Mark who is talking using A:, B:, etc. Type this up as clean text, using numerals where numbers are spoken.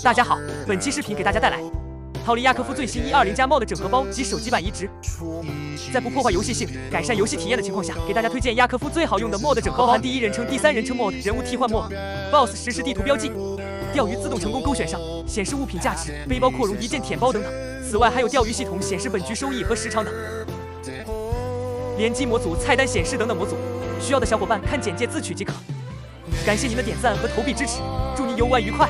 A: 大家好，本期视频给大家带来逃离亚科夫最新120加 MOD 整合包及手机版移植，在不破坏游戏性、改善游戏体验的情况下，给大家推荐亚科夫最好用的 MOD 整合，包含第一人称、第三人称 MOD、人物替换 MOD、BOSS 实时地图标记、钓鱼自动成功勾选上、显示物品价值、背包扩容一键舔包等等。此外还有钓鱼系统显示本局收益和时长等，联机模组、菜单显示等等模组，需要的小伙伴看简介自取即可。感谢您的点赞和投币支持，祝您游玩愉快。